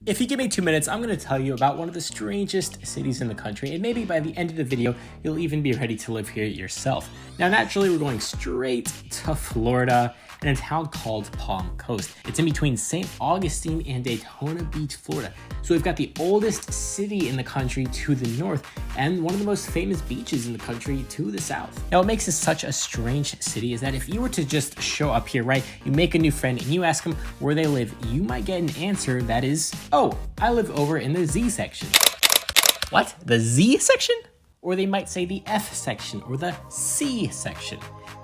If you give me 2 minutes, I'm going to tell you about one of the strangest cities in the country, and maybe by the end of the video, you'll even be ready to live here yourself. Now, naturally, we're going straight to Florida in a town called Palm Coast. It's in between St. Augustine and Daytona Beach, Florida. So we've got the oldest city in the country to the north and one of the most famous beaches in the country to the south. Now, what makes this such a strange city is that if you were to just show up here, right, you make a new friend and you ask them where they live, you might get an answer that is, oh, I live over in the Z section. What? The Z section? Or they might say the F section or the C section.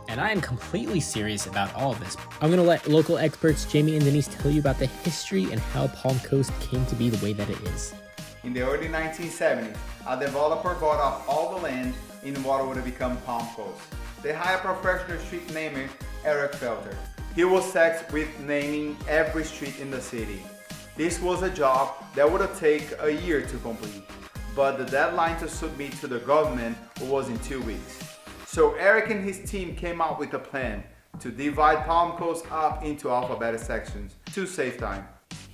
And I am completely serious about all of this. I'm gonna let local experts Jayme and Denise tell you about the history and how Palm Coast came to be the way that it is. In the early 1970s, a developer bought up all the land in what would become Palm Coast. They hired professional street namer Eric Felter. He was tasked with naming every street in the city. This was a job that would take a year to complete, but the deadline to submit to the government was in 2 weeks. So Eric and his team came up with a plan to divide Palm Coast up into alphabetic sections to save time.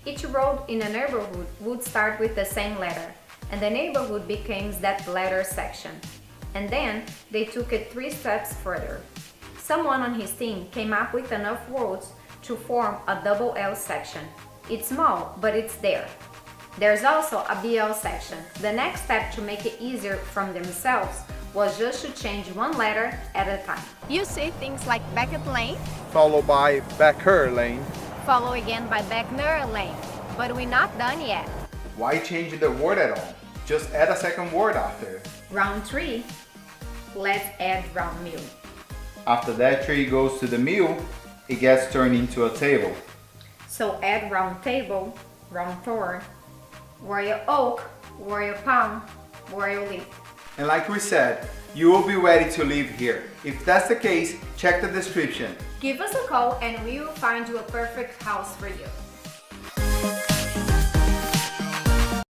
Each road in a neighborhood would start with the same letter, and the neighborhood becomes that letter section. And then they took it 3 steps further. Someone on his team came up with enough roads to form a double L section. It's small, but it's there. There's also a BL section. The next step to make it easier from themselves was just to change one letter at a time. You see things like Beckett Lane, Followed by Becker Lane. follow again by Beckner Lane, but we're not done yet. Why change the word at all? Just add a second word after. Round 3, let's add round mill. After that tree goes to the mill, it gets turned into a table. So add round table, round thorn, royal oak, royal palm, royal leaf. And like we said, you will be ready to live here. If that's the case, check the description. Give us a call and we will find you a perfect house for you.